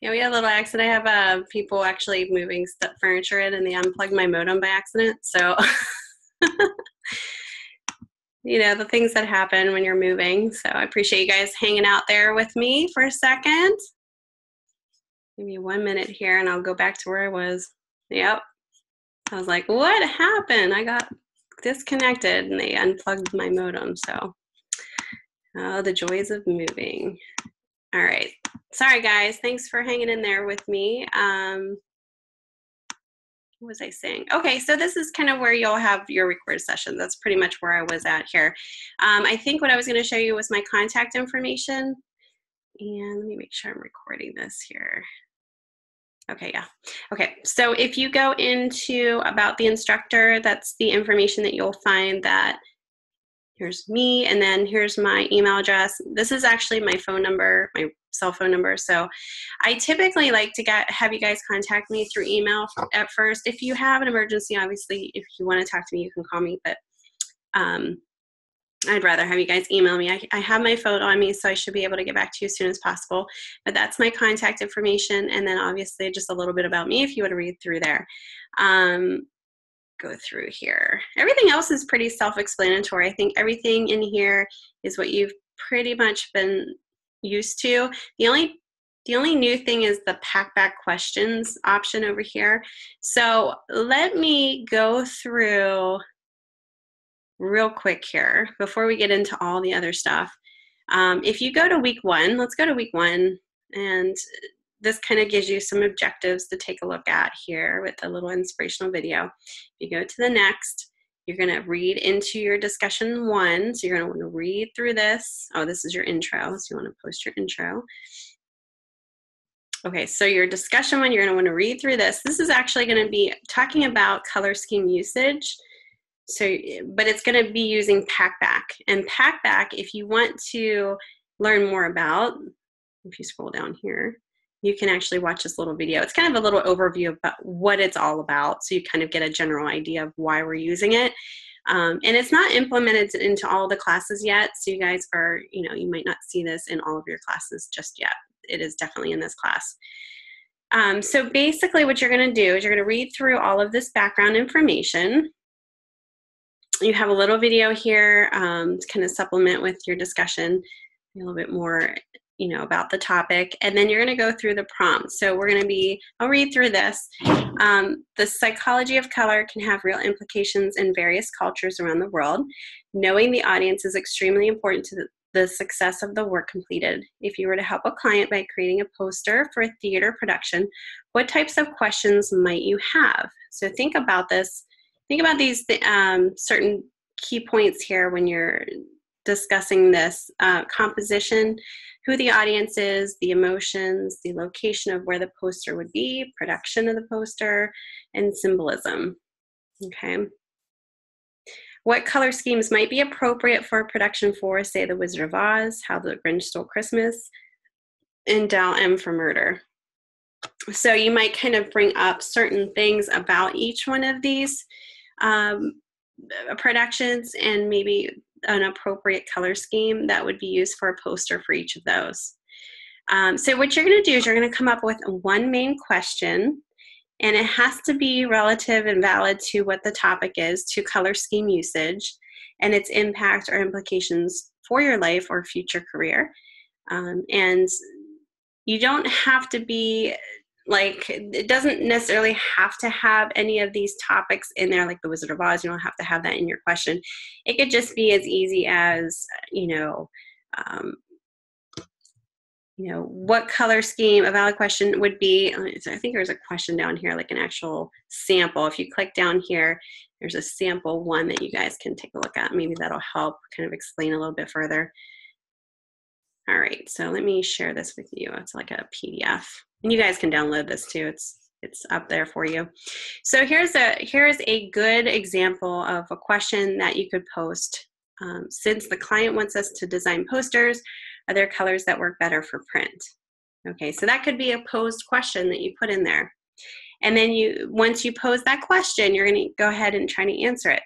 Yeah, we had a little accident. I have people actually moving furniture in, and they unplugged my modem by accident. So, you know, the things that happen when you're moving. So I appreciate you guys hanging out there with me for a second. Give me 1 minute here, and I'll go back to where I was. Yep. I was like, what happened? I got disconnected, and they unplugged my modem. So, the joys of moving. All right. Sorry, guys. Thanks for hanging in there with me. What was I saying? Okay, so this is kind of where you'll have your record session. That's pretty much where I was at here. I think what I was going to show you was my contact information. And let me make sure I'm recording this here. Okay, yeah. Okay, so if you go into About the Instructor, that's the information that you'll find. That here's me, and then here's my email address. This is actually my phone number, my cell phone number. So I typically like to have you guys contact me through email at first. If you have an emergency, obviously, if you want to talk to me, you can call me, but I'd rather have you guys email me. I have my phone on me, so I should be able to get back to you as soon as possible. But that's my contact information, and then obviously just a little bit about me if you want to read through there. Go through here. Everything else is pretty self-explanatory. I think everything in here is what you've pretty much been used to. The only new thing is the pack back questions option over here. So let me go through real quick here before we get into all the other stuff. If you go to week 1, let's go to week 1, and this kind of gives you some objectives to take a look at here with a little inspirational video. If you go to the next, you're going to read into your discussion 1. So you're going to want to read through this. Oh, this is your intro. So you want to post your intro. Okay, so your discussion 1, you're going to want to read through this. This is actually going to be talking about color scheme usage. So, but it's going to be using Packback. And Packback, if you want to learn more about, if you scroll down here, you can actually watch this little video. It's kind of a little overview about what it's all about, so you kind of get a general idea of why we're using it. And it's not implemented into all the classes yet, so you guys are, you might not see this in all of your classes just yet. It is definitely in this class. So basically what you're going to do is you're going to read through all of this background information. You have a little video here to kind of supplement with your discussion, a little bit more about the topic, and then you're going to go through the prompts. So we're going to I'll read through this. The psychology of color can have real implications in various cultures around the world. Knowing the audience is extremely important to the success of the work completed. If you were to help a client by creating a poster for a theater production, what types of questions might you have? So think about this. Think about these certain key points here when you're discussing this. Composition, who the audience is, the emotions, the location of where the poster would be, production of the poster, and symbolism. Okay. What color schemes might be appropriate for a production for, say, The Wizard of Oz, How the Grinch Stole Christmas, and Doll M for Murder. So you might kind of bring up certain things about each one of these productions and maybe an appropriate color scheme that would be used for a poster for each of those. So what you're going to do is you're going to come up with one main question, and it has to be relative and valid to what the topic is, to color scheme usage and its impact or implications for your life or future career. And you don't have to be it doesn't necessarily have to have any of these topics in there, like The Wizard of Oz. You don't have to have that in your question. It could just be as easy as, what color scheme, a valid question would be. So I think there's a question down here, like an actual sample. If you click down here, there's a sample one that you guys can take a look at. Maybe that'll help kind of explain a little bit further. All right, so let me share this with you. It's like a PDF. And you guys can download this too. It's up there for you. So here's a good example of a question that you could post. Since the client wants us to design posters, are there colors that work better for print? Okay, so that could be a posed question that you put in there. And then once you pose that question, you're going to go ahead and try to answer it.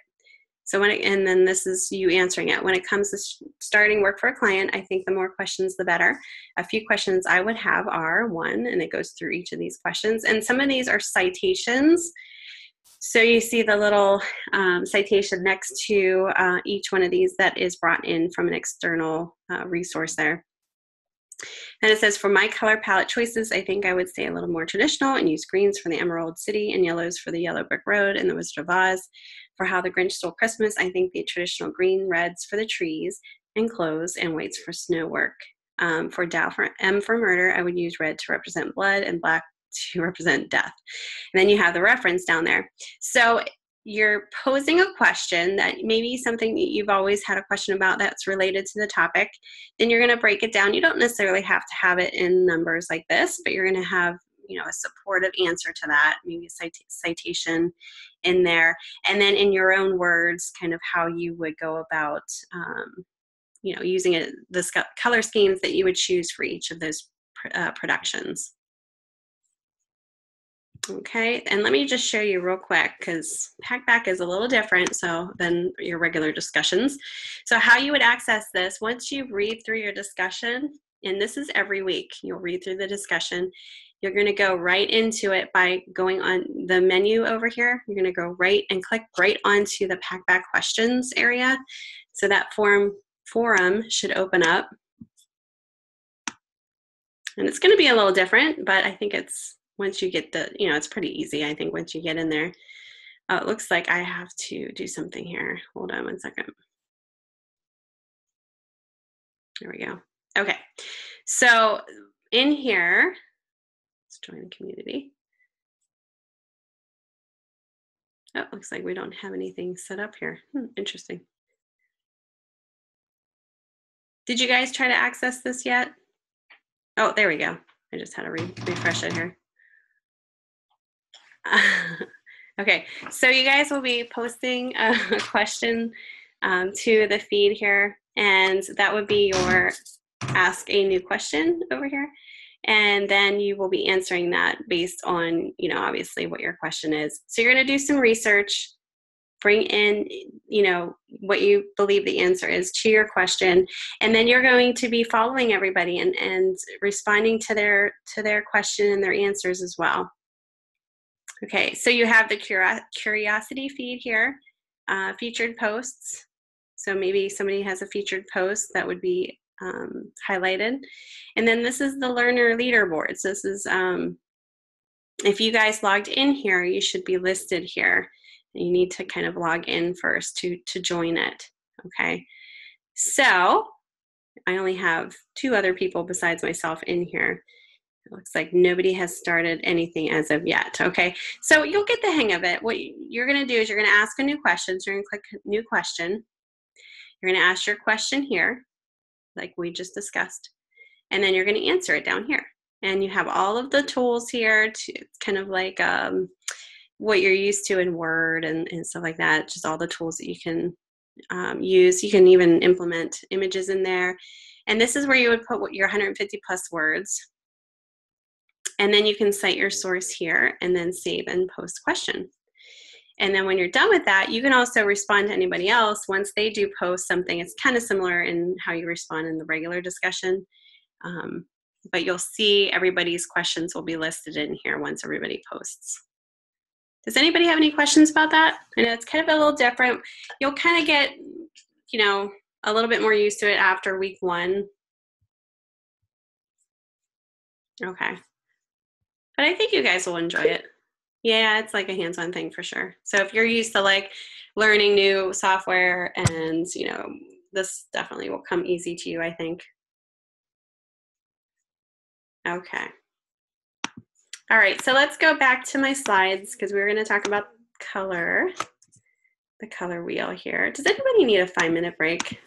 So and then this is you answering it. When it comes to starting work for a client, I think the more questions, the better. A few questions I would have are one, and it goes through each of these questions. And some of these are citations. So you see the little citation next to each one of these that is brought in from an external resource there. And it says, for my color palette choices, I think I would stay a little more traditional and use greens for the Emerald City and yellows for the Yellow Brick Road and the Wizard of Oz. For How the Grinch Stole Christmas, I think the traditional green, reds for the trees and clothes and whites for snow work. For Dow for M for murder, I would use red to represent blood and black to represent death. And then you have the reference down there. So you're posing a question that maybe something that you've always had a question about that's related to the topic. Then you're going to break it down. You don't necessarily have to have it in numbers like this, but you're going to have, you know, a supportive answer to that, maybe a citation in there, and then in your own words, kind of how you would go about, you know, using it, the color schemes that you would choose for each of those productions. Okay, and let me just show you real quick because Packback is a little different than your regular discussions. So how you would access this, once you read through your discussion, and this is every week, you'll read through the discussion, you're going to go right into it by going on the menu over here. You're going to go right and click right onto the Packback questions area. So that forum should open up. And it's going to be a little different, but I think it's, once you get the, you know, it's pretty easy, I think, once you get in there. Oh, it looks like I have to do something here. Hold on one second. There we go. Okay, so in here, let's join the community. Oh, looks like we don't have anything set up here. Interesting. Did you guys try to access this yet? Oh, there we go. I just had to refresh it here. Okay, so you guys will be posting a question to the feed here, and that would be your ask a new question over here. And then you will be answering that based on, you know, obviously what your question is. So you're going to do some research, bring in, you know, what you believe the answer is to your question, and then you're going to be following everybody and responding to their question and their answers as well. Okay, so you have the curiosity feed here, featured posts. So maybe somebody has a featured post that would be highlighted. And then this is the learner leaderboards. This is, if you guys logged in here, you should be listed here. You need to kind of log in first to join it, okay? So I only have 2 other people besides myself in here. It looks like nobody has started anything as of yet, okay? So you'll get the hang of it. What you're gonna do is you're gonna ask a new question. So you're gonna click new question. You're gonna ask your question here, like we just discussed, and then you're gonna answer it down here. And you have all of the tools here it's kind of like what you're used to in Word and stuff like that, just all the tools that you can use. You can even implement images in there. And this is where you would put your 150 plus words. And then you can cite your source here and then save and post question. And then when you're done with that, you can also respond to anybody else once they do post something. It's kind of similar in how you respond in the regular discussion. But you'll see everybody's questions will be listed in here once everybody posts. Does anybody have any questions about that? I know it's kind of a little different. You'll kind of get, you know, a little bit more used to it after week 1. Okay. But I think you guys will enjoy it. Yeah, it's like a hands-on thing for sure. So if you're used to like learning new software and, you know, this definitely will come easy to you, I think. Okay. All right, so let's go back to my slides because we're going to talk about color, the color wheel here. Does anybody need a 5-minute break?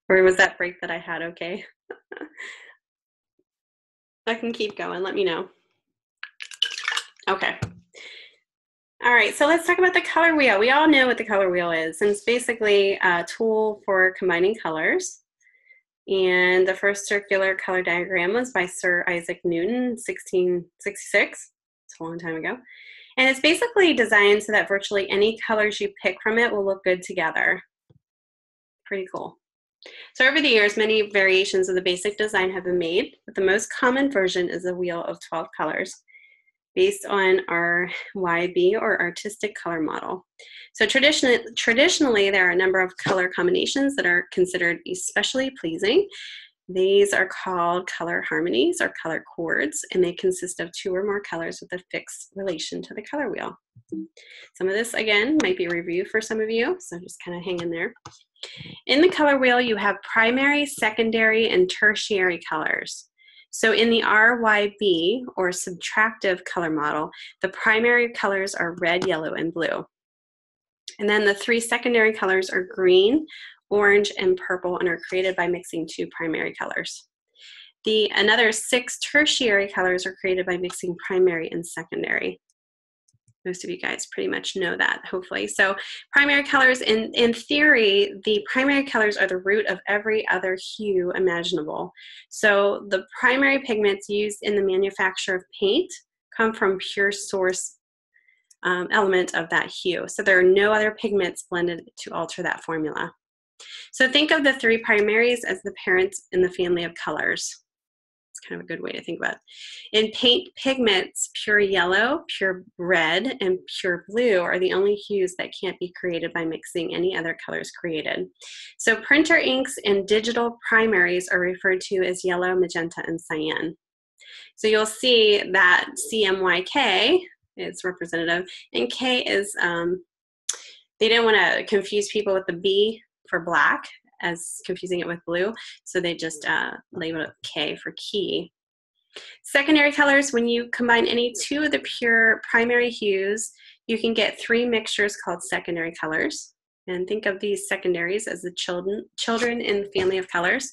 Or was that break that I had okay? I can keep going, let me know. Okay. All right, so let's talk about the color wheel. We all know what the color wheel is, and it's basically a tool for combining colors. And the first circular color diagram was by Sir Isaac Newton, 1666. It's a long time ago. And it's basically designed so that virtually any colors you pick from it will look good together. Pretty cool. So over the years, many variations of the basic design have been made, but the most common version is a wheel of 12 colors based on our YB or artistic color model. So traditionally, there are a number of color combinations that are considered especially pleasing. These are called color harmonies or color chords, and they consist of 2 or more colors with a fixed relation to the color wheel. Some of this, again, might be a review for some of you, so just kind of hang in there. In the color wheel, you have primary, secondary, and tertiary colors. So in the RYB, or subtractive color model, the primary colors are red, yellow, and blue. And then the 3 secondary colors are green, orange, and purple, and are created by mixing 2 primary colors. Another 6 tertiary colors are created by mixing primary and secondary. Most of you guys pretty much know that, hopefully. So primary colors, in theory, the primary colors are the root of every other hue imaginable. So the primary pigments used in the manufacture of paint come from pure source element of that hue. So there are no other pigments blended to alter that formula. So think of the 3 primaries as the parents in the family of colors. It's kind of a good way to think about it. In paint pigments, pure yellow, pure red, and pure blue are the only hues that can't be created by mixing any other colors created. So printer inks and digital primaries are referred to as yellow, magenta, and cyan. So you'll see that CMYK is representative, and K is, they didn't want to confuse people with the B for black, as confusing it with blue, so they just labeled it K for key. Secondary colors, when you combine any 2 of the pure primary hues, you can get 3 mixtures called secondary colors. And think of these secondaries as the children in the family of colors.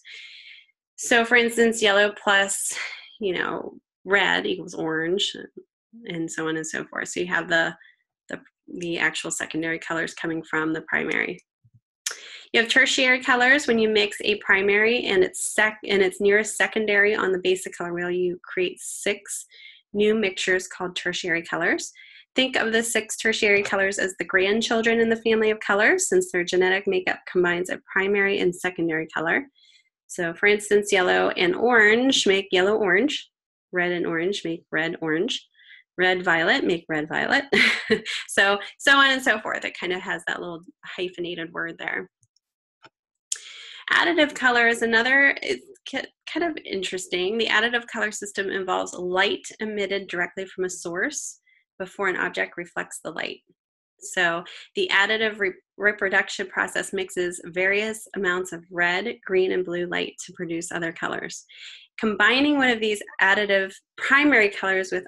So for instance, yellow plus, red equals orange, and so on and so forth. So you have the actual secondary colors coming from the primary. You have tertiary colors. When you mix a primary and its nearest secondary on the basic color wheel, you create 6 new mixtures called tertiary colors. Think of the 6 tertiary colors as the grandchildren in the family of colors, since their genetic makeup combines a primary and secondary color. So for instance, yellow and orange make yellow-orange. Red and orange make red-orange. Red-violet make red-violet. so on and so forth. It kind of has that little hyphenated word there. Additive color is another, it's kind of interesting. The additive color system involves light emitted directly from a source before an object reflects the light. So the additive reproduction process mixes various amounts of red, green, and blue light to produce other colors. Combining one of these additive primary colors with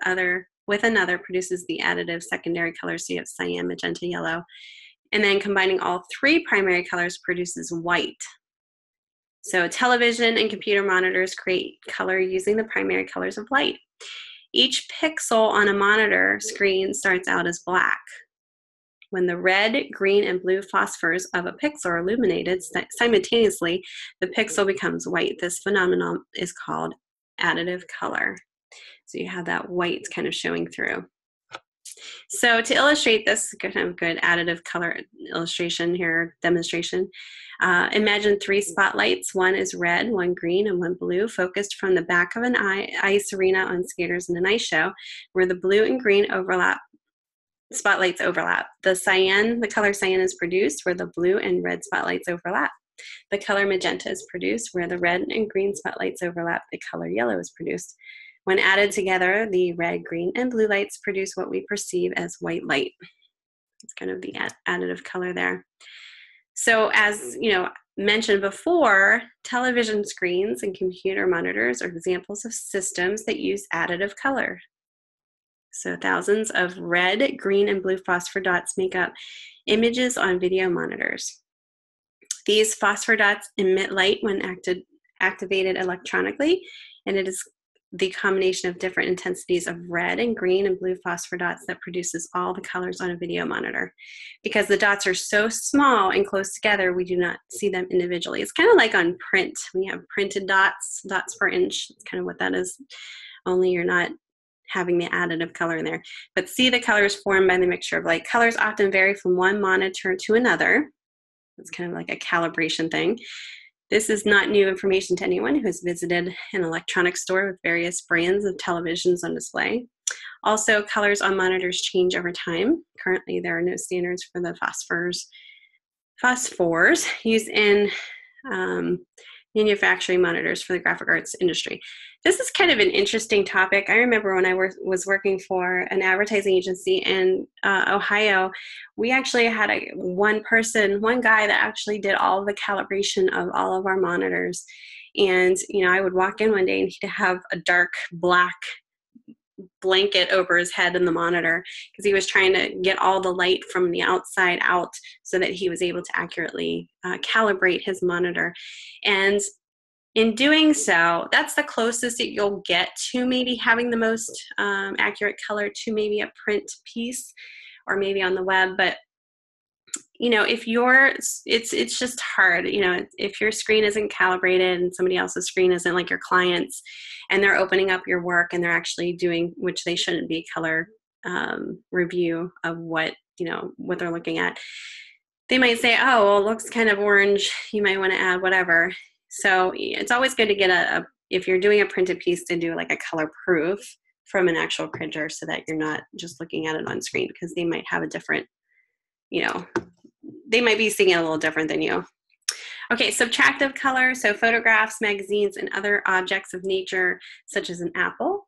another produces the additive secondary colors. So you have cyan, magenta, yellow. And then combining all 3 primary colors produces white. So television and computer monitors create color using the primary colors of light. Each pixel on a monitor screen starts out as black. When the red, green, and blue phosphors of a pixel are illuminated simultaneously, the pixel becomes white. This phenomenon is called additive color. So you have that white kind of showing through. So to illustrate this kind of good additive color illustration here, demonstration, imagine 3 spotlights. One is red, one green, and one blue, focused from the back of an ice arena on skaters in an ice show, where the blue and green spotlights overlap. The color cyan is produced where the blue and red spotlights overlap. The color magenta is produced where the red and green spotlights overlap. The color yellow is produced. When added together, the red, green, and blue lights produce what we perceive as white light. It's kind of the additive color there. So as mentioned before, television screens and computer monitors are examples of systems that use additive color. So thousands of red, green, and blue phosphor dots make up images on video monitors. These phosphor dots emit light when activated electronically, and it is the combination of different intensities of red and green and blue phosphor dots that produces all the colors on a video monitor. Because the dots are so small and close together, we do not see them individually. It's kind of like on print. When you have printed dots per inch, it's kind of what that is, only you're not having the additive color in there. But see the colors formed by the mixture of light. Colors often vary from one monitor to another. It's kind of like a calibration thing. This is not new information to anyone who has visited an electronics store with various brands of televisions on display. Also, colors on monitors change over time. Currently, there are no standards for the phosphors used in manufacturing monitors for the graphic arts industry. This is kind of an interesting topic. I remember when I was working for an advertising agency in Ohio, we actually had one guy that actually did all the calibration of all of our monitors. And, I would walk in one day and he'd have a dark black blanket over his head in the monitor because he was trying to get all the light from the outside out so that he was able to accurately calibrate his monitor. And in doing so, that's the closest that you'll get to maybe having the most accurate color to maybe a print piece or maybe on the web. But if it's just hard, if your screen isn't calibrated and somebody else's screen isn't like your client's, and they're opening up your work and they're actually doing, which they shouldn't be, color review of what they're looking at. They might say, oh, well, it looks kind of orange. You might want to add whatever. So it's always good to get if you're doing a printed piece, to do like a color proof from an actual printer so that you're not just looking at it on screen, because they might have a different, they might be seeing it a little different than you. Okay, subtractive color. So photographs, magazines, and other objects of nature, such as an apple,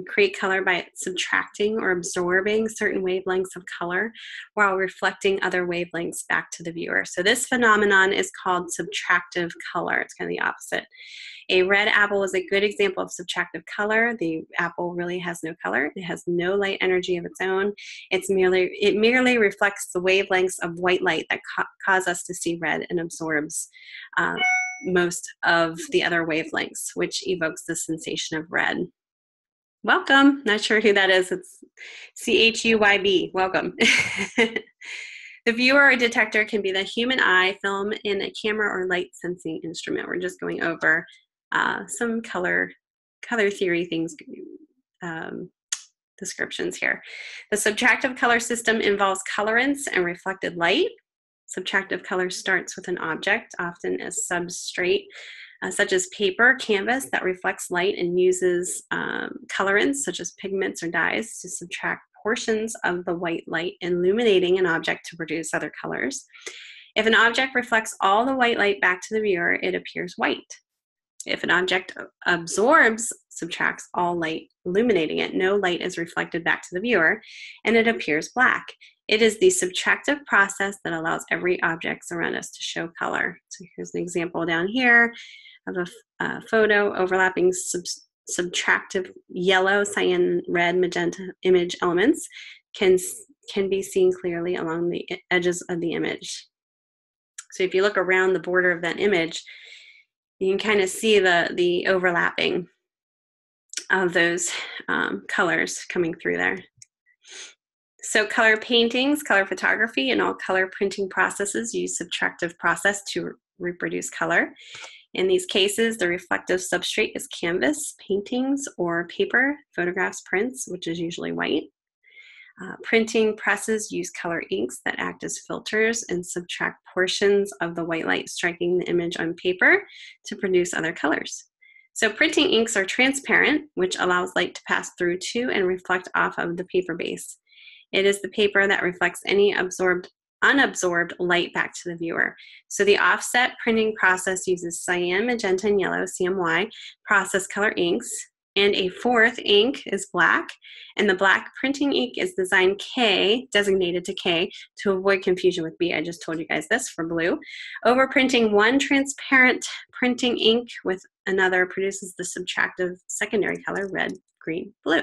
create color by subtracting or absorbing certain wavelengths of color while reflecting other wavelengths back to the viewer. So this phenomenon is called subtractive color. It's kind of the opposite. A red apple is a good example of subtractive color. The apple really has no color. It has no light energy of its own. It merely reflects the wavelengths of white light that cause us to see red, and absorbs most of the other wavelengths, which evokes the sensation of red. Welcome. Not sure who that is. It's CHUYB. Welcome. The viewer or detector can be the human eye, film in a camera, or light sensing instrument. We're just going over some color theory things, descriptions here. The subtractive color system involves colorants and reflected light. Subtractive color starts with an object, often a substrate, such as paper, canvas, that reflects light, and uses colorants such as pigments or dyes to subtract portions of the white light, illuminating an object to produce other colors. If an object reflects all the white light back to the viewer, it appears white. If an object subtracts all light, illuminating it, no light is reflected back to the viewer, and it appears black. It is the subtractive process that allows every object around us to show color. So here's an example down here of a photo overlapping subtractive yellow, cyan, red, magenta image elements can be seen clearly along the edges of the image. So if you look around the border of that image, you can kind of see the overlapping of those colors coming through there. So color paintings, color photography, and all color printing processes use subtractive process to reproduce color. In these cases, the reflective substrate is canvas, paintings, or paper, photographs, prints, which is usually white. Printing presses use color inks that act as filters and subtract portions of the white light striking the image on paper to produce other colors. So printing inks are transparent, which allows light to pass through to and reflect off of the paper base. It is the paper that reflects any unabsorbed light back to the viewer. So the offset printing process uses cyan, magenta, and yellow, CMY, process color inks, and a fourth ink is black, and the black printing ink is design K, designated to K, to avoid confusion with B. I just told you guys this for blue. Overprinting one transparent printing ink with another produces the subtractive secondary color, red, green, blue.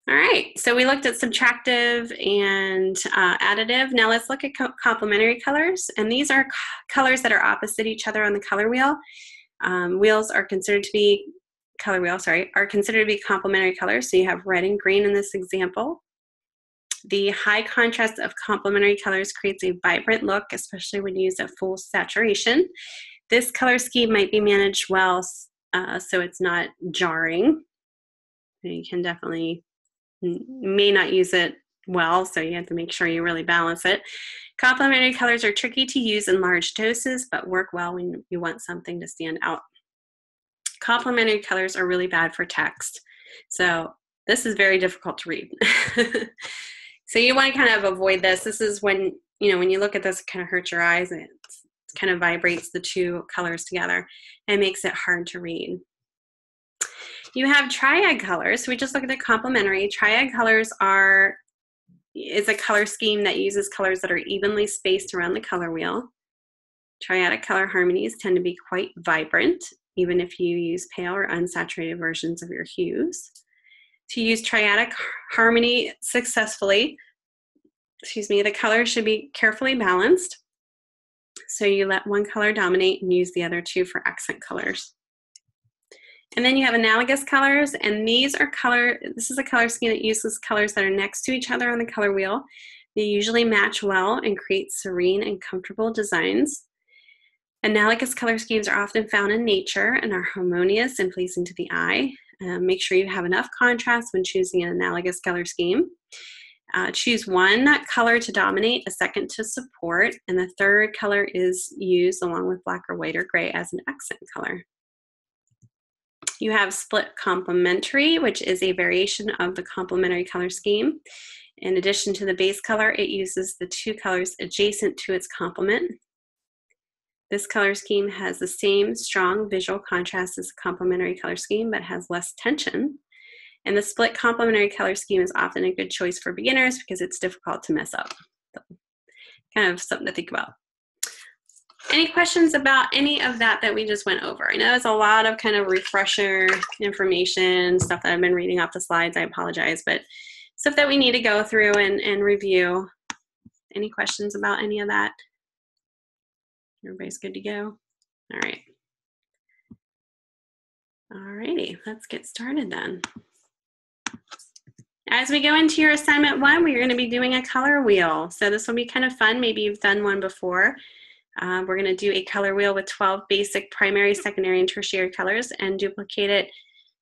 All right, so we looked at subtractive and additive. Now let's look at complementary colors, and these are colors that are opposite each other on the color wheel. Wheels are considered to be complementary colors. So you have red and green in this example. The high contrast of complementary colors creates a vibrant look, especially when used at full saturation. This color scheme might be managed well, so it's not jarring. You can definitely, may not use it well, so you have to make sure you really balance it. Complementary colors are tricky to use in large doses, but work well when you want something to stand out. Complementary colors are really bad for text. So this is very difficult to read. So you want to kind of avoid this. This is when, when you look at this, it kind of hurts your eyes, and it kind of vibrates the two colors together and makes it hard to read. You have triad colors. So we just look at the complementary. Triad colors is a color scheme that uses colors that are evenly spaced around the color wheel. Triadic color harmonies tend to be quite vibrant, even if you use pale or unsaturated versions of your hues. To use triadic harmony successfully, the colors should be carefully balanced. So you let one color dominate and use the other two for accent colors. And then you have analogous colors, and this is a color scheme that uses colors that are next to each other on the color wheel. They usually match well and create serene and comfortable designs. Analogous color schemes are often found in nature and are harmonious and pleasing to the eye. Make sure you have enough contrast when choosing an analogous color scheme. Choose one color to dominate, a second to support, and the third color is used along with black or white or gray as an accent color. You have split complementary, which is a variation of the complementary color scheme. In addition to the base color, it uses the two colors adjacent to its complement. This color scheme has the same strong visual contrast as the complementary color scheme, but has less tension. And the split complementary color scheme is often a good choice for beginners because it's difficult to mess up. So, kind of something to think about. Any questions about any of that we just went over? I know it's a lot of kind of refresher information, stuff that I've been reading off the slides. I apologize, but stuff that we need to go through and review. Any questions about any of that? Everybody's good to go? All right. All righty, let's get started then. As we go into your assignment 1, we're going to be doing a color wheel. So this will be kind of fun. Maybe you've done one before. We're going to do a color wheel with 12 basic primary, secondary, and tertiary colors and duplicate it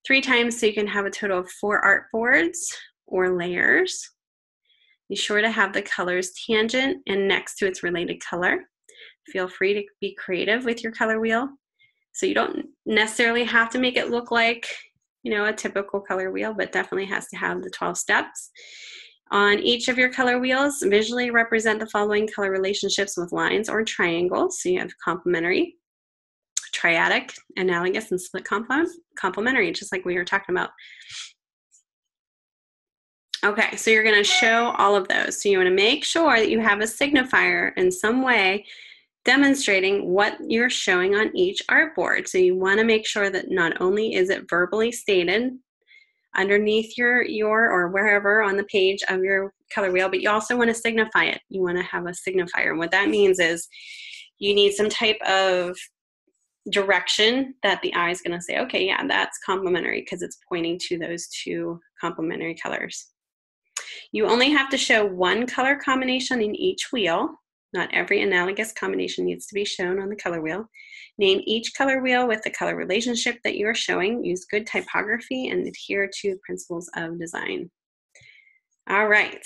3 times so you can have a total of 4 artboards or layers. Be sure to have the colors tangent and next to its related color. Feel free to be creative with your color wheel. So you don't necessarily have to make it look like, a typical color wheel, but definitely has to have the 12 steps. On each of your color wheels, visually represent the following color relationships with lines or triangles. So you have complementary, triadic, analogous, and split complementary, just like we were talking about. Okay, so you're going to show all of those. So you want to make sure that you have a signifier in some way demonstrating what you're showing on each artboard. So you want to make sure that not only is it verbally stated underneath your or wherever on the page of your color wheel, but you also want to signify it. You want to have a signifier. And what that means is you need some type of direction that the eye is going to say, okay, yeah, that's complementary because it's pointing to those 2 complementary colors. You only have to show one color combination in each wheel. Not every analogous combination needs to be shown on the color wheel. Name each color wheel with the color relationship that you are showing. Use good typography and adhere to principles of design. All right,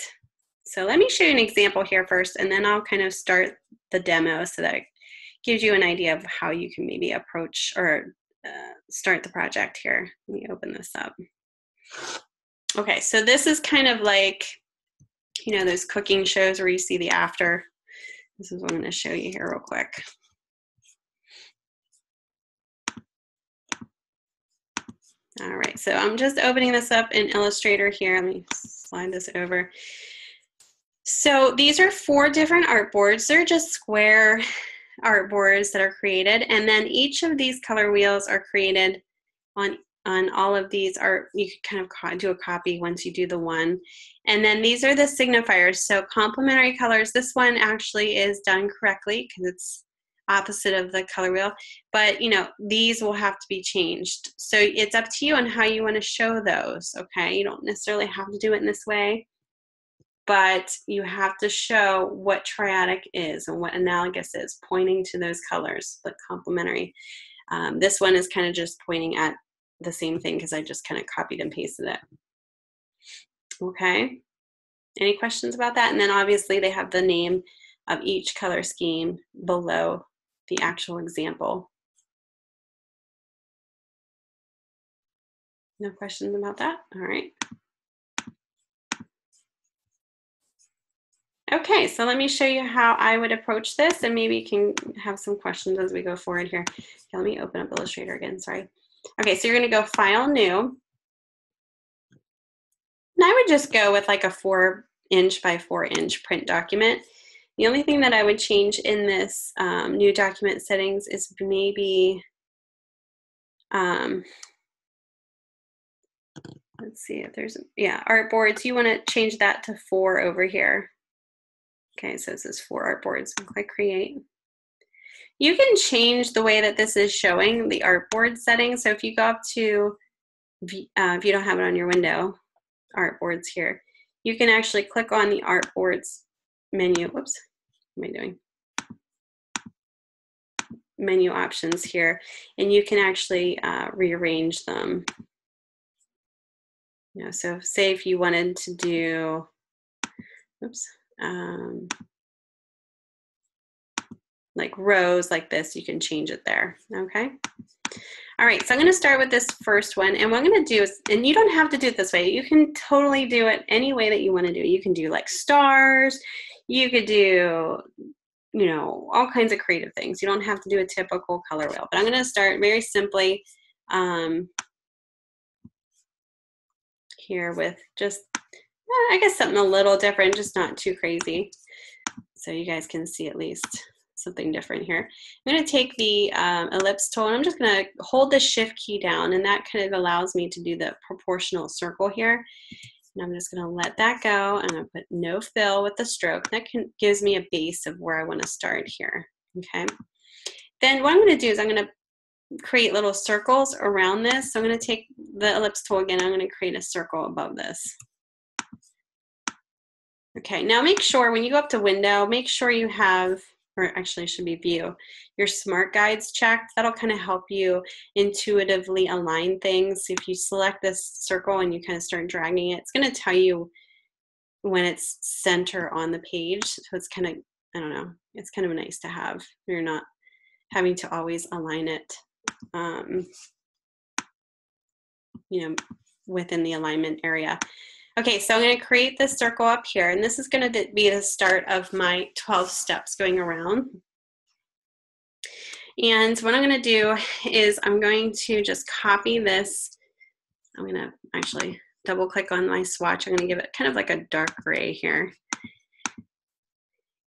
so let me show you an example here first, and then I'll kind of start the demo so that it gives you an idea of how you can maybe approach or start the project here. Let me open this up. Okay, so this is kind of like, those cooking shows where you see the after. This is what I'm going to show you here real quick. All right, so I'm just opening this up in Illustrator here. Let me slide this over. So these are 4 different artboards. They're just square artboards that are created, and then each of these color wheels are created on all of these. You can kind of do a copy once you do the one. And then these are the signifiers. So complementary colors, this one actually is done correctly because it's opposite of the color wheel, but these will have to be changed. So it's up to you on how you want to show those, okay? You don't necessarily have to do it in this way, but you have to show what triadic is and what analogous is, pointing to those colors, but complementary. This one is kind of just pointing at the same thing because I just kind of copied and pasted it. Okay. Any questions about that? And then obviously they have the name of each color scheme below the actual example. No questions about that? All right. Okay, so let me show you how I would approach this, and maybe you can have some questions as we go forward here. Okay, let me open up Illustrator again, sorry. Okay, so you're gonna go File, New. And I would just go with like a 4" by 4" print document. The only thing that I would change in this new document settings is maybe, let's see if there's, yeah, artboards. You want to change that to 4 over here. Okay, so this is 4 artboards. Click Create. You can change the way that this is showing the artboard settings. So if you go up to, if you don't have it on your window, artboards here, you can actually click on the artboards menu. Whoops, what am I doing? Menu options here, and you can actually rearrange them. You know, so say if you wanted to do, oops, like rows like this, you can change it there, okay? All right, so I'm gonna start with this first one, and what I'm gonna do is, and you don't have to do it this way, you can totally do it any way that you wanna do it. You can do like stars, you could do, you know, all kinds of creative things. You don't have to do a typical color wheel, but I'm gonna start very simply here with just, I guess something a little different, just not too crazy. So you guys can see at least something different here. I'm going to take the ellipse tool, and I'm just going to hold the shift key down, and that kind of allows me to do the proportional circle here. And I'm just going to let that go, and I'm going to put no fill with the stroke. That gives me a base of where I want to start here. Okay. Then what I'm going to do is I'm going to create little circles around this. So I'm going to take the ellipse tool again. I'm going to create a circle above this. Okay, now make sure when you go up to window, make sure you have, or actually it should be view, your smart guides checked. That'll kind of help you intuitively align things. If you select this circle and you kind of start dragging it, it's going to tell you when it's center on the page. So it's kind of, I don't know, it's kind of nice to have. You're not having to always align it, you know, within the alignment area. Okay, so I'm going to create this circle up here, and this is going to be the start of my 12 steps going around. And what I'm going to do is I'm going to just copy this. I'm going to actually double click on my swatch. I'm going to give it kind of like a dark gray here.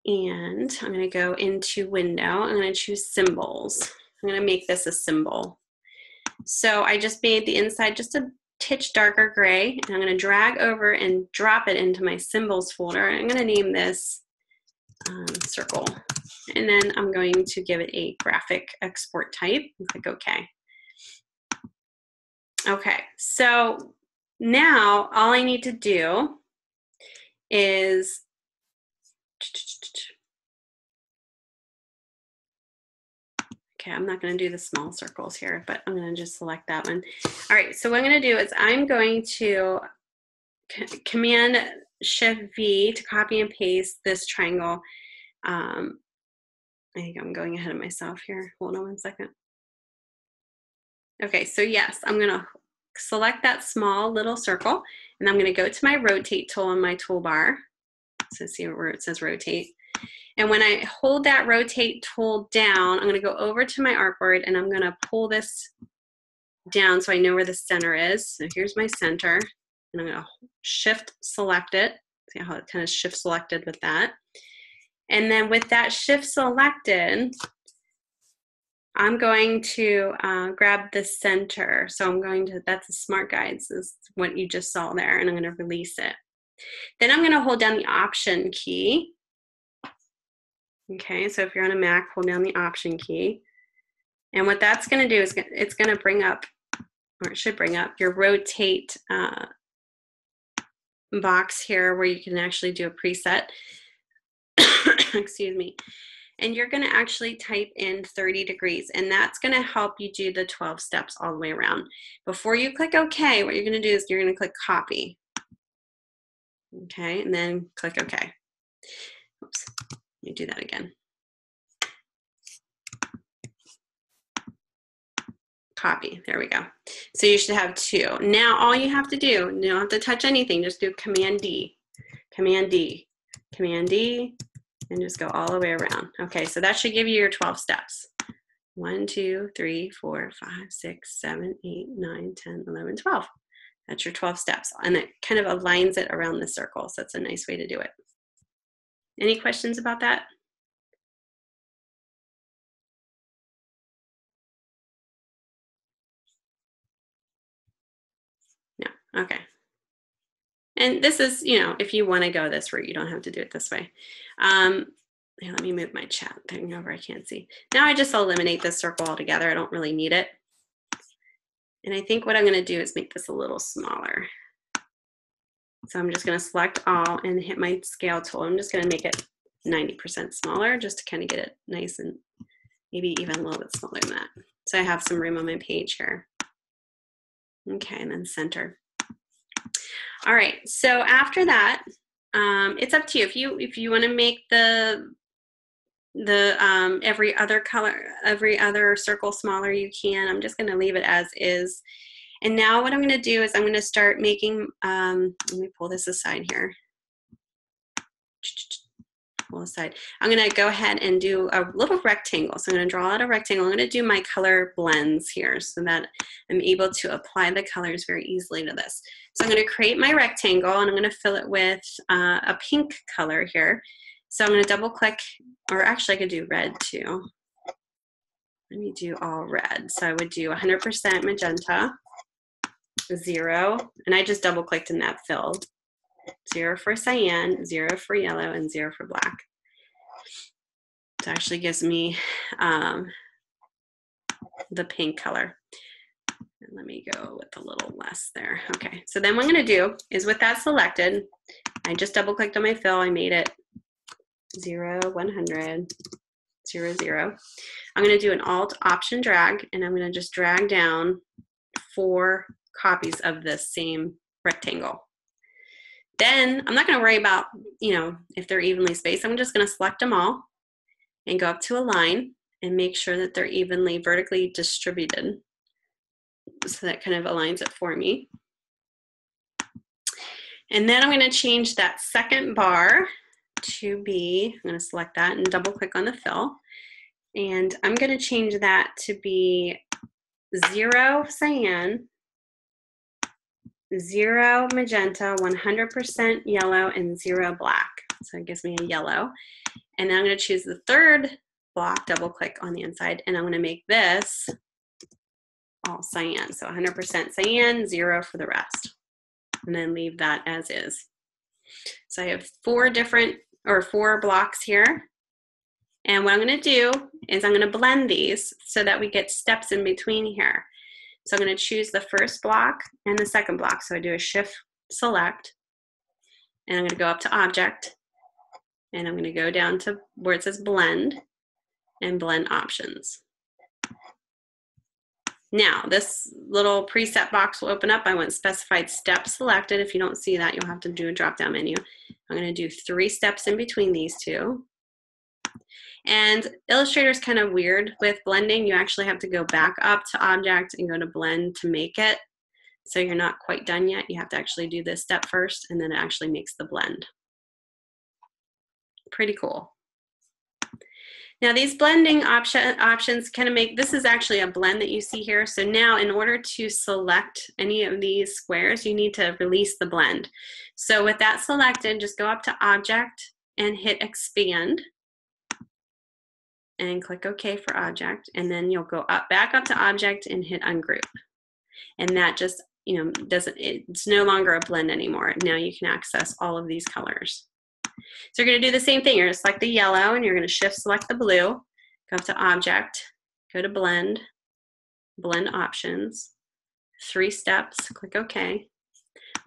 And I'm going to go into window. I'm going to choose symbols. I'm going to make this a symbol. So I just made the inside just a titch darker gray, and I'm going to drag over and drop it into my symbols folder. I'm going to name this circle, and then I'm going to give it a graphic export type and click OK. Okay, so now all I need to do is okay, I'm not going to do the small circles here, but I'm going to just select that one. All right, so what I'm going to do is I'm going to Command Shift V to copy and paste this triangle. I think I'm going ahead of myself here. Hold on one second. Okay, so yes, I'm going to select that small little circle, and I'm going to go to my rotate tool on my toolbar. So see where it says rotate. And when I hold that rotate tool down, I'm going to go over to my artboard, and I'm going to pull this down so I know where the center is. So here's my center, and I'm going to shift select it. See how it kind of shift selected with that. And then with that shift selected, I'm going to grab the center. So I'm going to, that's the smart guides, is what you just saw there, and I'm going to release it. Then I'm going to hold down the Option key. Okay, so if you're on a Mac, hold down the Option key. And what that's going to do is it's going to bring up, or it should bring up, your rotate box here where you can actually do a preset. Excuse me. and you're going to actually type in 30 degrees, and that's going to help you do the 12 steps all the way around. Before you click OK, what you're going to do is you're going to click copy. Okay, and then click OK. Oops, let me do that again. Copy, there we go. So you should have 2. Now all you have to do, you don't have to touch anything, just do Command D, Command D, Command D, and just go all the way around. Okay, so that should give you your 12 steps. 1, 2, 3, 4, 5, 6, 7, 8, 9, 10, 11, 12. That's your 12 steps, and it kind of aligns it around the circle, so that's a nice way to do it. Any questions about that? No, okay. And this is, you know, if you want to go this route, you don't have to do it this way. Here, let me move my chat thing over, I can't see. Now I just eliminate this circle altogether, I don't really need it. And I think what I'm going to do is make this a little smaller. So I'm just going to select all and hit my scale tool. I'm just going to make it 90% smaller just to kind of get it nice and maybe even a little bit smaller than that. So I have some room on my page here. Okay, and then center. All right, so after that, it's up to you. If you want to make the every other color, every other circle smaller, you can. I'm just going to leave it as is. And now what I'm going to do is I'm going to start making, let me pull this aside here. Pull aside. I'm going to go ahead and do a little rectangle. So I'm going to draw out a rectangle. I'm going to do my color blends here so that I'm able to apply the colors very easily to this. So I'm going to create my rectangle and I'm going to fill it with a pink color here. So I'm going to double click, or actually I could do red too. Let me do all red. So I would do 100% magenta, 0, and I just double clicked in that fill. 0 for cyan, 0 for yellow, and 0 for black. It actually gives me the pink color. And let me go with a little less there. Okay, so then what I'm going to do is with that selected, I just double clicked on my fill. I made it 0, 100, 0, 0. I'm going to do an Alt Option drag, and I'm going to just drag down 4 copies of this same rectangle. Then I'm not going to worry about, you know, if they're evenly spaced. I'm just going to select them all and go up to align and make sure that they're evenly vertically distributed. So that kind of aligns it for me. And then I'm going to change that second bar to be, I'm going to select that and double click on the fill. And I'm going to change that to be 0 cyan, 0 magenta, 100% yellow, and 0 black. So it gives me a yellow. And then I'm going to choose the third block, double click on the inside, and I'm going to make this all cyan. So 100% cyan, 0 for the rest. And then leave that as is. So I have 4 blocks here. And what I'm going to do is I'm going to blend these so that we get steps in between here. So I'm going to choose the first block and the second block. So I do a Shift Select, and I'm going to go up to Object, and I'm going to go down to where it says Blend, and Blend Options. Now, this little preset box will open up. I want specified steps selected. If you don't see that, you'll have to do a drop-down menu. I'm going to do 3 steps in between these 2. And Illustrator is kind of weird with blending. You actually have to go back up to Object and go to Blend to make it. So you're not quite done yet. You have to actually do this step first, and then it actually makes the blend. Pretty cool. Now these blending options kind of make, this is actually a blend that you see here. So now in order to select any of these squares, you need to release the blend. So with that selected, just go up to Object and hit Expand. And click OK for Object, and then you'll go back up to Object and hit Ungroup. And that just, you know, it's no longer a blend anymore. Now you can access all of these colors. So you're going to do the same thing. You're going to select the yellow, and you're going to Shift Select the blue, go up to Object, go to Blend, Blend Options, 3 steps, click OK,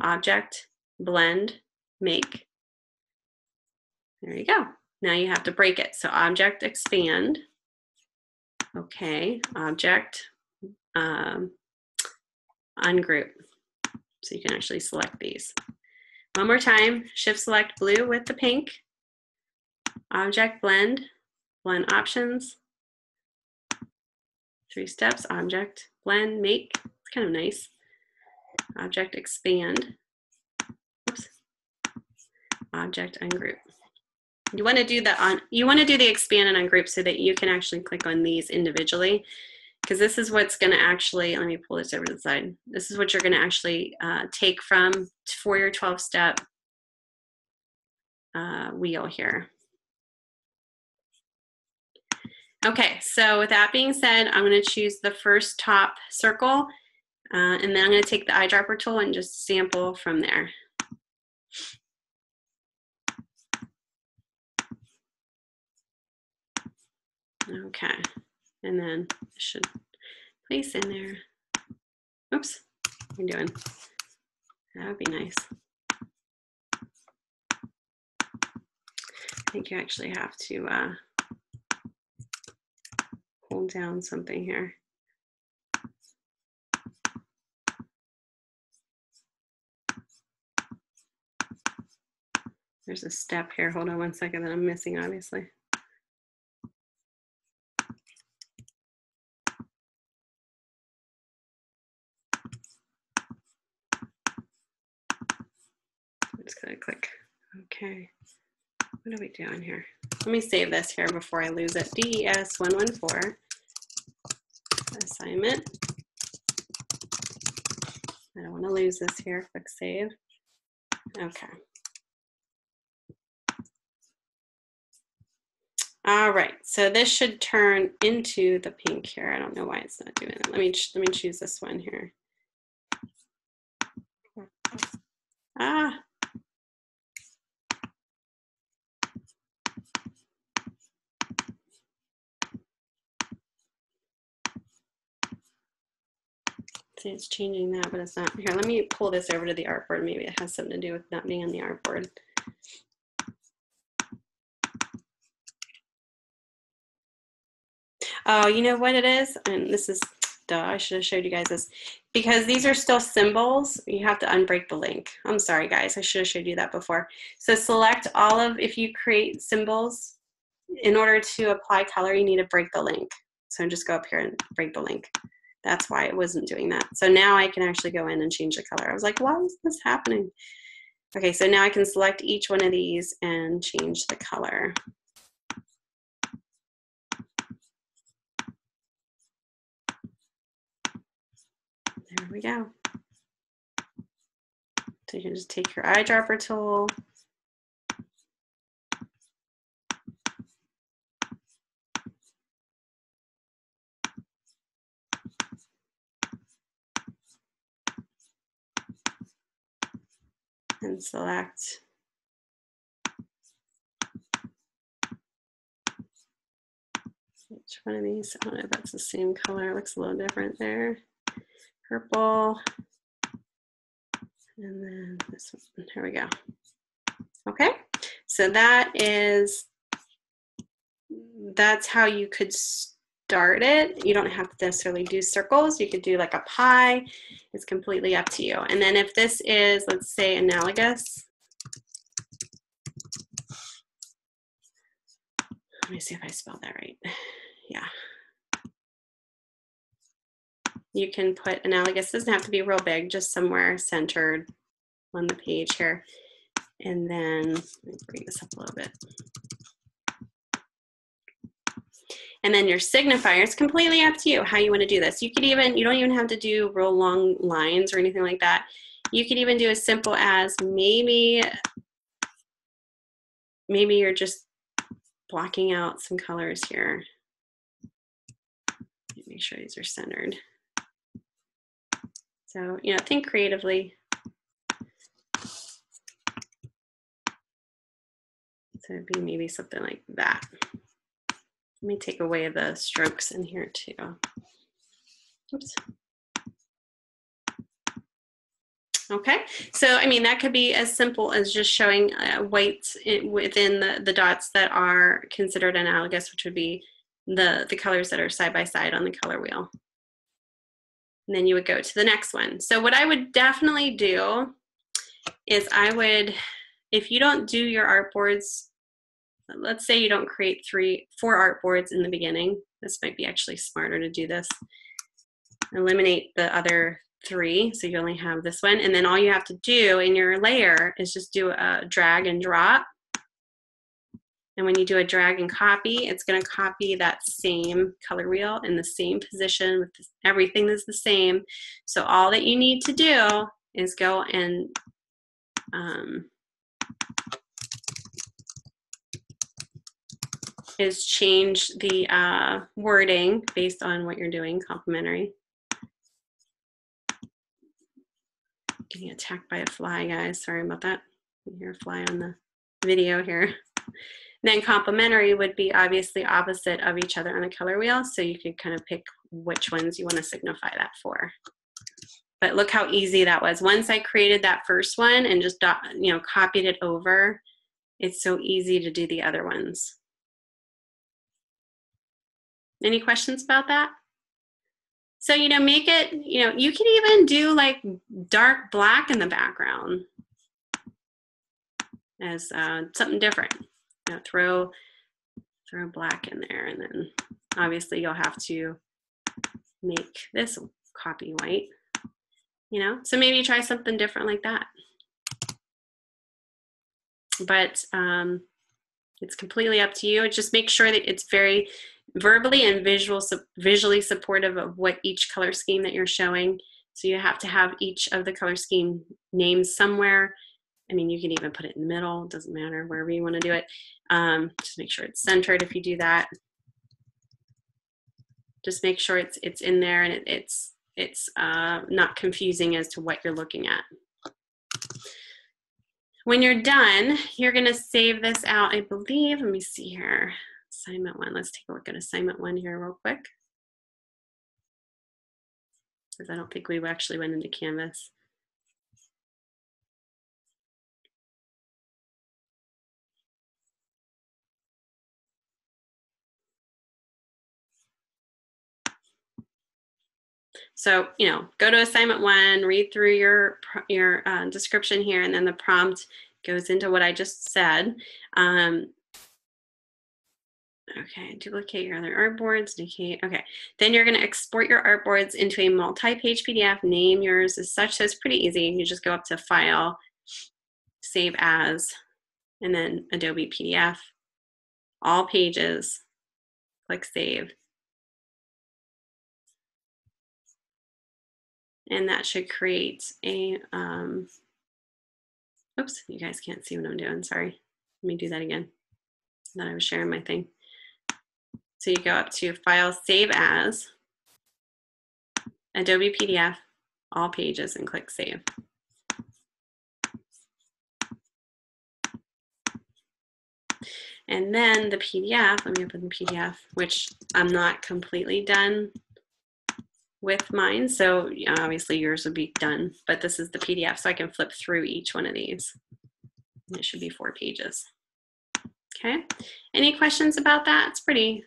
Object, Blend, Make. There you go. Now you have to break it. So object, expand. Okay, object, ungroup. So you can actually select these. One more time, shift select blue with the pink. Object, blend, blend options. 3 steps, object, blend, make. It's kind of nice. Object, expand. Oops. Object, ungroup. You want to do the expand and ungroup so that you can actually click on these individually, because this is what's going to actually, let me pull this over to the side. This is what you're going to actually take from for your 12-step wheel here. Okay, so with that being said, I'm going to choose the first top circle, and then I'm going to take the eyedropper tool and just sample from there. Okay, and then I should place in there. Oops, what are you doing? That would be nice. I think you actually have to hold down something here. There's a step here. Hold on one second that I'm missing, obviously. I'm just gonna click. Okay. What are we doing here? Let me save this here before I lose it. DES114 assignment. I don't want to lose this here. Click save. Okay. All right. So this should turn into the pink here. I don't know why it's not doing it. Let me choose this one here. Ah. See, it's changing that, but it's not. Here, let me pull this over to the artboard. Maybe it has something to do with not being on the artboard. Oh, you know what it is? And this is, duh, I should have showed you guys this. Because these are still symbols, you have to unbreak the link. I'm sorry, guys. I should have showed you that before. So select all of, if you create symbols, in order to apply color, you need to break the link. So just go up here and break the link. That's why it wasn't doing that. So now I can actually go in and change the color. I was like, why is this happening? Okay, so now I can select each one of these and change the color. There we go. So you can just take your eyedropper tool. And select which one of these. I don't know if that's the same color. It looks a little different there. Purple. And then this one. Here we go. Okay. So that's how you could start it. You don't have to necessarily do circles. You could do like a pie. It's completely up to you. And then if this is, let's say, analogous. Let me see if I spelled that right. Yeah. You can put analogous. It doesn't have to be real big, just somewhere centered on the page here. And then let me bring this up a little bit. And then your signifier, it's completely up to you how you want to do this. You don't even have to do real long lines or anything like that. You could even do as simple as maybe you're just blocking out some colors here. Make sure these are centered. So, think creatively. So it'd be maybe something like that. Let me take away the strokes in here too. Oops. Okay, so I mean that could be as simple as just showing whites within the dots that are considered analogous, which would be the colors that are side by side on the color wheel. And then you would go to the next one. So what I would definitely do is I would, if you don't do your artboards, let's say you don't create 4 artboards in the beginning. This might be actually smarter to do this. Eliminate the other 3, so you only have this one, and then all you have to do in your layer is just do a drag and drop. And when you do a drag and copy, it's going to copy that same color wheel in the same position with everything is the same. So all that you need to do is go and is change the wording based on what you're doing, complementary. Getting attacked by a fly, guys. Sorry about that. You hear a fly on the video here. Then complementary would be obviously opposite of each other on the color wheel, so you could kind of pick which ones you want to signify that for. But look how easy that was. Once I created that first one and just copied it over, it's so easy to do the other ones. Any questions about that? So, make it, you can even do like dark black in the background as something different. Throw black in there, and then obviously you'll have to make this copy white, so maybe try something different like that. But it's completely up to you. Just make sure that it's very verbally and visually supportive of what each color scheme that you're showing. So you have to have each of the color scheme names somewhere. I mean, you can even put it in the middle, it doesn't matter, wherever you want to do it. Just make sure it's centered if you do that. Just make sure it's in there and it's not confusing as to what you're looking at. When you're done, you're going to save this out, I believe. Let me see here. Assignment 1. Let's take a look at assignment 1 here real quick, because I don't think we actually went into Canvas. So, go to assignment 1, read through your description here, and then the prompt goes into what I just said. Okay, duplicate your other artboards, okay. Then you're going to export your artboards into a multi-page PDF, name yours as such, so it's pretty easy. You just go up to File, Save As, and then Adobe PDF, all pages, click Save. And that should create a, oops, you guys can't see what I'm doing, sorry. Let me do that again. Then I was sharing my thing. So you go up to File, Save As, Adobe PDF, all pages, and click Save. And then the PDF, let me open the PDF, which I'm not completely done with mine, so obviously yours would be done, but this is the PDF, so I can flip through each one of these. And it should be 4 pages. Okay, any questions about that? It's pretty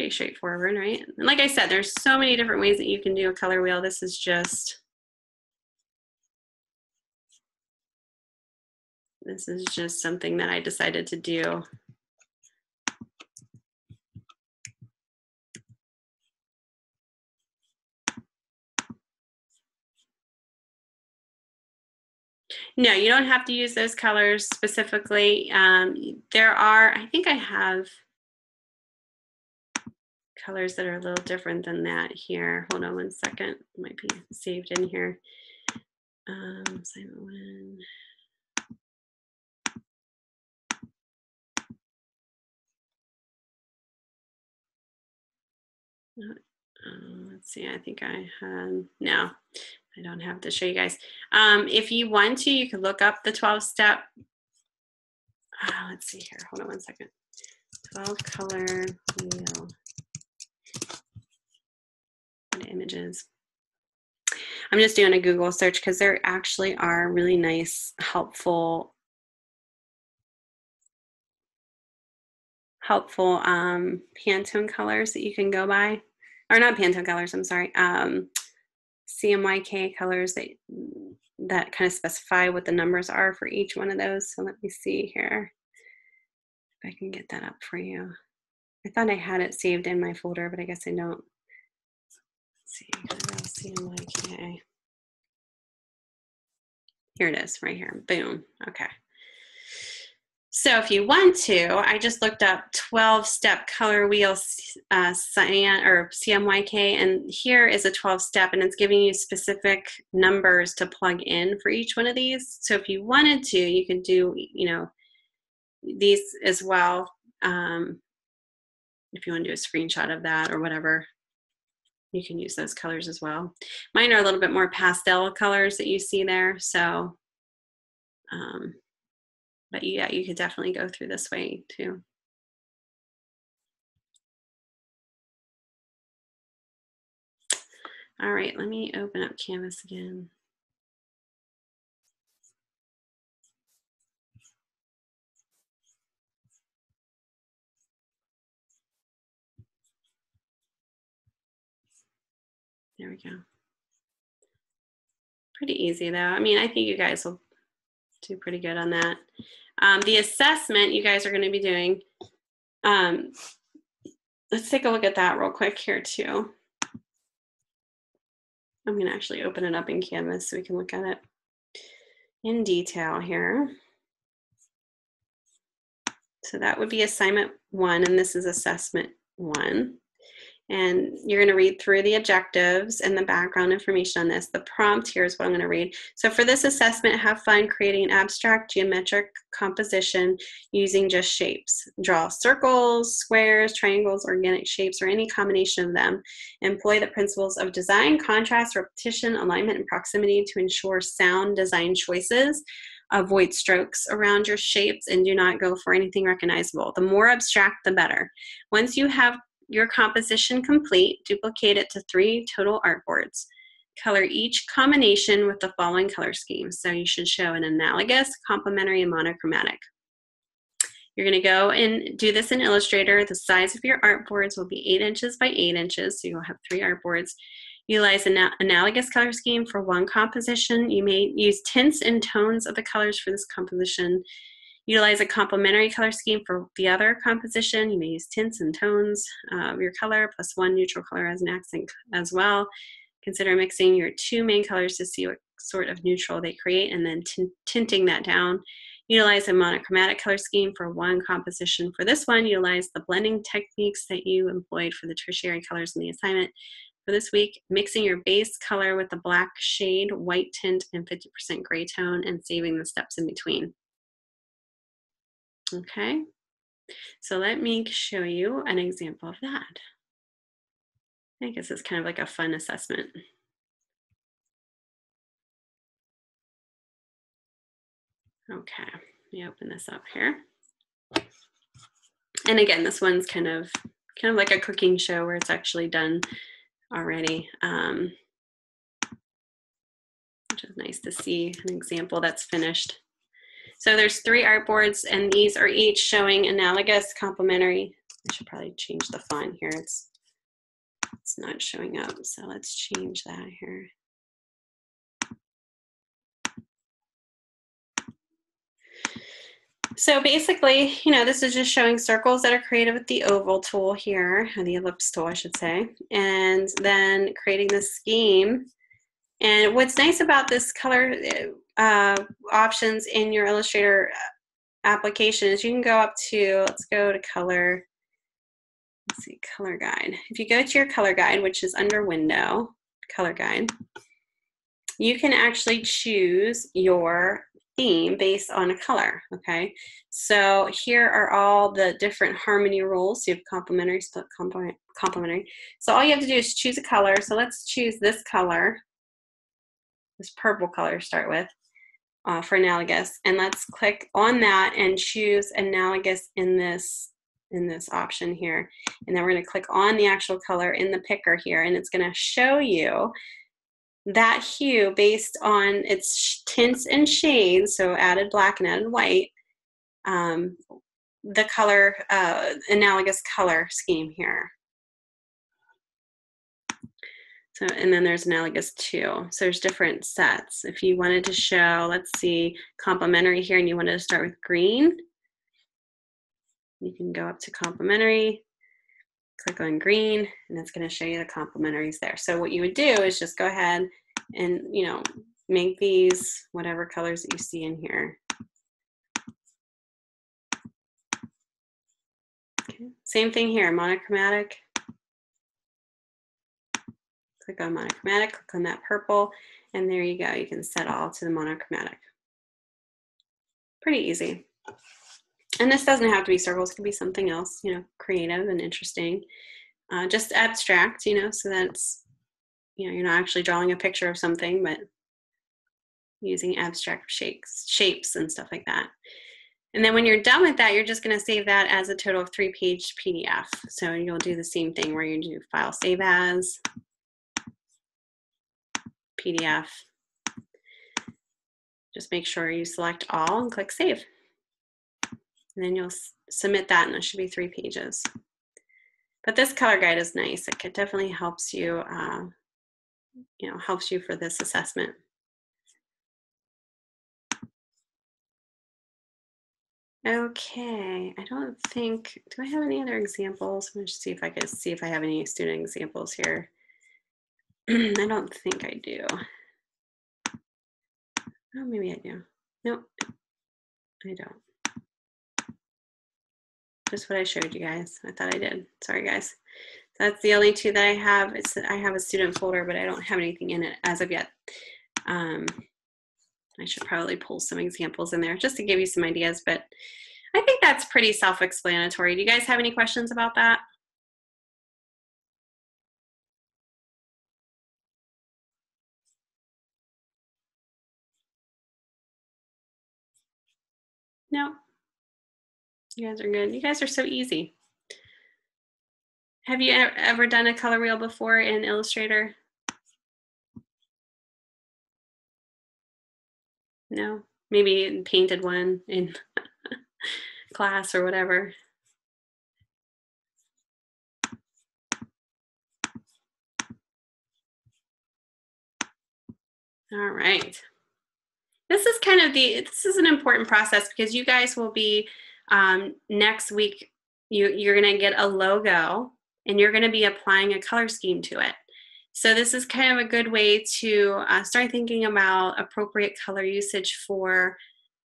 straightforward, right? And like I said, there's so many different ways that you can do a color wheel. This is just something that I decided to do. No, you don't have to use those colors specifically. There are, I think I have colors that are a little different than that here. Hold on one second, it might be saved in here. Assignment 1. Let's see, I think I had, no, I don't have to show you guys. If you want to, you could look up the 12-step. Let's see here, hold on one second. 12 color wheel. Images. I'm just doing a Google search because there actually are really nice, helpful Pantone colors that you can go by, or not Pantone colors, I'm sorry, CMYK colors that kind of specify what the numbers are for each one of those. So let me see here if I can get that up for you. I thought I had it saved in my folder, but I guess I don't. Let's see, CMYK. Here it is, right here. Boom. Okay. So if you want to, I just looked up 12-step color wheel cyan or CMYK, and here is a 12-step, and it's giving you specific numbers to plug in for each one of these. So if you wanted to, you could do, you know, these as well. If you want to do a screenshot of that or whatever, you can use those colors as well. Mine are a little bit more pastel colors that you see there. So, but yeah, you could definitely go through this way too. All right, let me open up Canvas again. There we go. Pretty easy though. I mean, I think you guys will do pretty good on that. The assessment you guys are going to be doing, let's take a look at that real quick here too. I'm going to actually open it up in Canvas so we can look at it in detail here. So that would be assignment 1, and this is assessment 1. And you're going to read through the objectives and the background information on this. The prompt here is what I'm going to read. So for this assessment, have fun creating an abstract geometric composition using just shapes. Draw circles, squares, triangles, organic shapes, or any combination of them. Employ the principles of design, contrast, repetition, alignment, and proximity to ensure sound design choices. Avoid strokes around your shapes and do not go for anything recognizable. The more abstract, the better. Once you have your composition complete, duplicate it to 3 total artboards. Color each combination with the following color schemes. So you should show an analogous, complementary, and monochromatic. You're going to go and do this in Illustrator. The size of your artboards will be 8 inches by 8 inches, so you'll have 3 artboards. Utilize an analogous color scheme for one composition. You may use tints and tones of the colors for this composition. Utilize a complementary color scheme for the other composition. You may use tints and tones of your color plus 1 neutral color as an accent as well. Consider mixing your 2 main colors to see what sort of neutral they create and then tinting that down. Utilize a monochromatic color scheme for one composition. For this one, utilize the blending techniques that you employed for the tertiary colors in the assignment. For this week, mixing your base color with the black shade, white tint, and 50% gray tone, and saving the steps in between. Okay, so let me show you an example of that. I think this is kind of like a fun assessment. Okay, let me open this up here. And again, this one's kind of like a cooking show where it's actually done already, which is nice to see an example that's finished. So there's 3 artboards, and these are each showing analogous, complementary. I should probably change the font here. It's not showing up, so let's change that here. So basically, you know, this is just showing circles that are created with the oval tool here, or the ellipse tool, I should say, and then creating the scheme. And what's nice about this color options in your Illustrator application is you can go up to, let's go to color, let's see, color guide. If you go to your color guide, which is under window, color guide, you can actually choose your theme based on a color, okay? So here are all the different harmony rules. You have complementary, split, complementary. So all you have to do is choose a color. So let's choose this color, this purple color to start with for analogous. And let's click on that and choose analogous in this option here. And then we're gonna click on the actual color in the picker here, and it's gonna show you that hue based on its tints and shades, so added black and added white, the color, analogous color scheme here. So, and then there's analogous too. So there's different sets. If you wanted to show, let's see, complementary here, and you wanted to start with green, you can go up to complementary, click on green, and it's going to show you the complementaries there. So what you would do is just go ahead and, you know, make these whatever colors that you see in here. Okay. Same thing here, monochromatic. Click on monochromatic, click on that purple, and there you go. You can set all to the monochromatic. Pretty easy. And this doesn't have to be circles, it can be something else, you know, creative and interesting. Just abstract, you know, so that's, you know, you're not actually drawing a picture of something, but using abstract shapes and stuff like that. And then when you're done with that, you're just going to save that as a total of 3-page PDF. So you'll do the same thing where you do file save as, PDF. Just make sure you select all and click save. And then you'll submit that, and it should be 3 pages. But this color guide is nice. It definitely helps you, you know, helps you for this assessment. Okay, I don't think, do I have any other examples? Let me just see if I can see if I have any student examples here. I don't think I do. Oh, maybe I do. Nope, I don't. Just what I showed you guys. I thought I did. Sorry, guys. So that's the only 2 that I have. I have a student folder, but I don't have anything in it as of yet. I should probably pull some examples in there just to give you some ideas, but I think that's pretty self-explanatory. Do you guys have any questions about that? No. You guys are good. You guys are so easy. Have you ever done a color wheel before in Illustrator? No? Maybe painted one in class or whatever. All right. This is kind of this is an important process because you guys will be, next week, you're gonna get a logo and you're gonna be applying a color scheme to it. So this is kind of a good way to start thinking about appropriate color usage for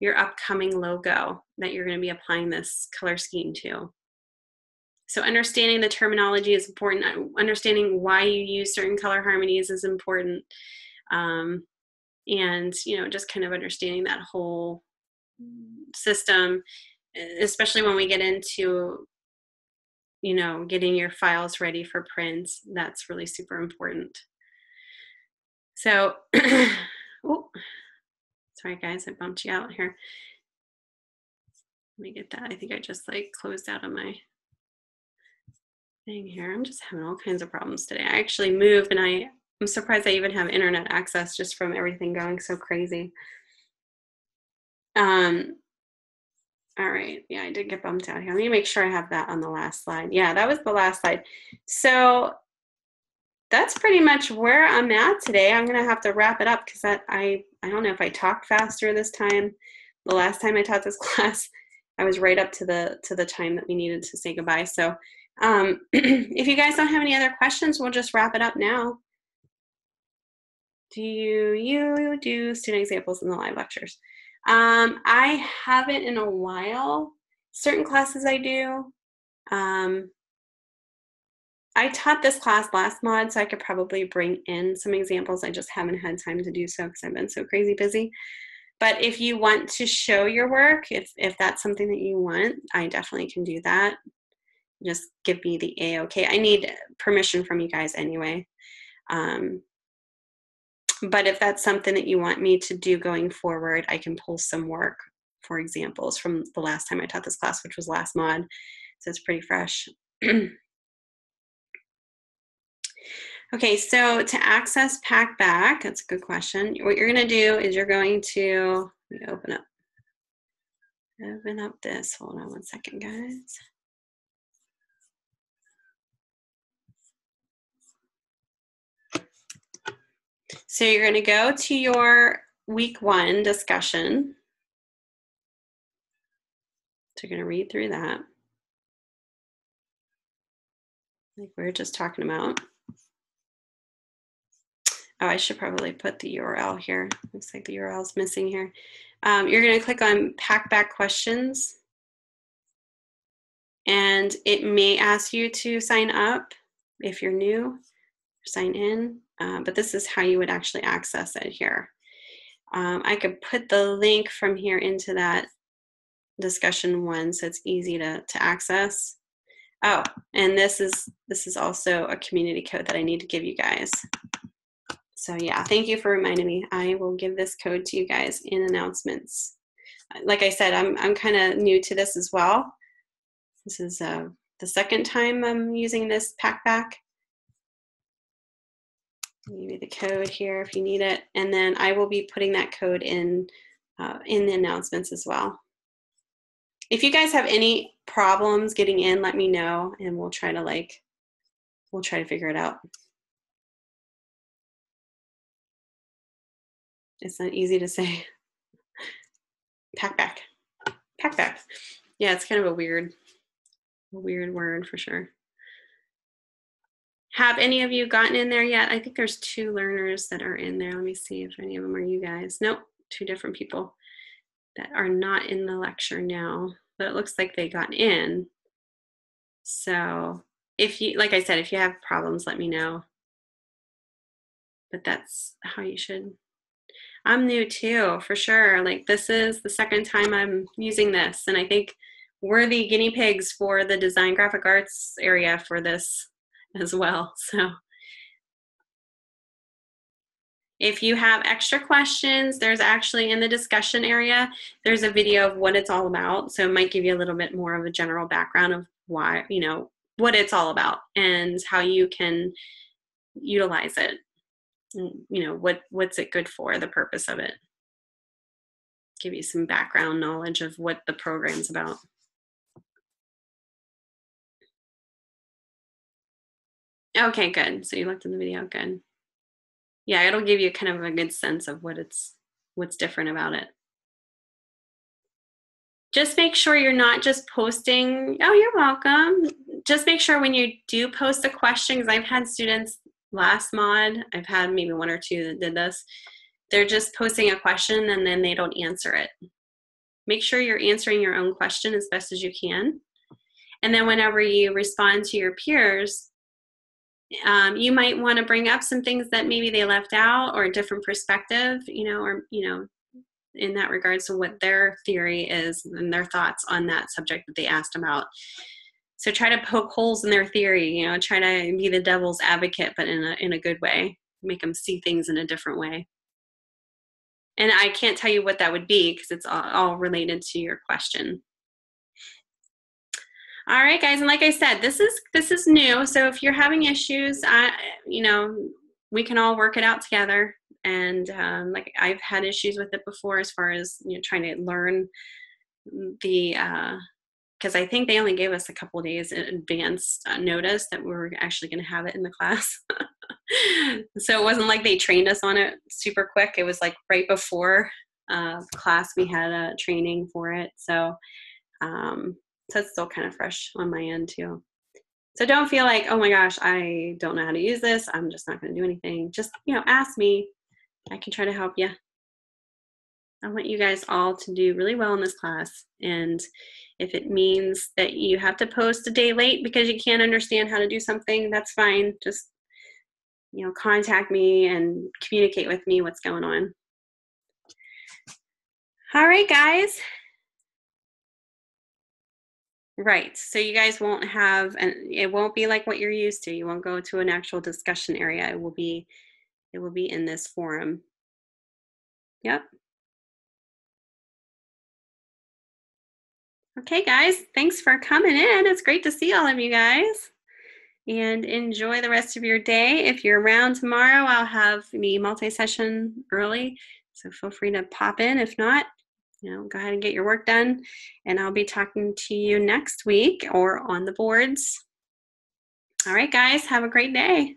your upcoming logo that you're gonna be applying this color scheme to. So understanding the terminology is important. Understanding why you use certain color harmonies is important. And, you know, just kind of understanding that whole system, especially when we get into, you know, getting your files ready for print, that's really super important. So, oh, sorry guys, I bumped you out here. Let me get that. I think I just like closed out of my thing here. I'm just having all kinds of problems today. I actually moved and I'm surprised I even have internet access just from everything going so crazy. All right, yeah, I did get bumped out here. Let me make sure I have that on the last slide. Yeah, that was the last slide. So that's pretty much where I'm at today. I'm gonna have to wrap it up because I don't know if I talked faster this time. The last time I taught this class, I was right up to the time that we needed to say goodbye. So if you guys don't have any other questions, we'll just wrap it up now. Do you do student examples in the live lectures? I haven't in a while. Certain classes I do. I taught this class last mod, so I could probably bring in some examples. I just haven't had time to do so because I've been so crazy busy. But if you want to show your work, if that's something that you want, I definitely can do that. Just give me the A-OK. I need permission from you guys anyway. But if that's something that you want me to do going forward, I can pull some work, for examples, from the last time I taught this class, which was last mod. So it's pretty fresh. Okay, so to access Packback, that's a good question. What you're going to do is you're going to, let me open up this. Hold on one second, guys. So you're going to go to your week 1 discussion. So you're going to read through that, like we were just talking about. Oh, I should probably put the URL here. Looks like the URL is missing here. You're going to click on Packback Questions, and it may ask you to sign up if you're new, sign in, but this is how you would actually access it here. I could put the link from here into that discussion 1 so it's easy to access. Oh, and this is also a community code that I need to give you guys. So yeah, thank you for reminding me. I will give this code to you guys in announcements. Like I said, I'm kind of new to this as well. This is the second time I'm using this Packback. Maybe the code here if you need it, and then I will be putting that code in the announcements as well. If you guys have any problems getting in, let me know, and we'll try to figure it out. It's not easy to say. Packback. Yeah, it's kind of a weird word for sure. Have any of you gotten in there yet? I think there's 2 learners that are in there. Let me see if any of them are you guys. Nope, 2 different people that are not in the lecture now, but it looks like they got in. So if you, like I said, if you have problems, let me know. But that's how you should. I'm new too, for sure. Like this is the second time I'm using this, and I think we're the guinea pigs for the design graphic arts area for this as well. So if you have extra questions, there's actually in the discussion area, there's a video of what it's all about. So it might give you a little bit more of a general background of why, what it's all about and how you can utilize it. What's it good for, the purpose of it. Give you some background knowledge of what the program's about. Okay, good. So you looked in the video, good. Yeah, it'll give you kind of a good sense of what's different about it. Just make sure you're not just posting, oh, you're welcome. Just make sure when you do post a question, because I've had students last mod, I've had maybe 1 or 2 that did this, they're just posting a question and then they don't answer it. Make sure you're answering your own question as best as you can. And then whenever you respond to your peers, you might want to bring up some things that maybe they left out or a different perspective, in that regards to what their theory is and their thoughts on that subject that they asked about. So try to poke holes in their theory, try to be the devil's advocate, but in a good way, make them see things in a different way. And I can't tell you what that would be because it's all related to your question. All right, guys, and like I said, this is new. So if you're having issues, we can all work it out together. And like I've had issues with it before, as far as trying to learn the because I think they only gave us a couple of days in advance notice that we were actually going to have it in the class. So it wasn't like they trained us on it super quick. It was like right before class we had a training for it. So it's still kind of fresh on my end too. So don't feel like, oh my gosh, I don't know how to use this. I'm just not going to do anything. Just, ask me. I can try to help you. I want you guys all to do really well in this class. And if it means that you have to post a day late because you can't understand how to do something, that's fine. Just, contact me and communicate with me what's going on. All right, guys. Right. So you guys won't have, and it won't be like what you're used to. You won't go to an actual discussion area. It will be in this forum. Yep. Okay, guys. Thanks for coming in. It's great to see all of you guys. and enjoy the rest of your day. If you're around tomorrow, I'll have the multi-session early, so feel free to pop in. If not, go ahead and get your work done, and I'll be talking to you next week or on the boards. All right, guys, have a great day.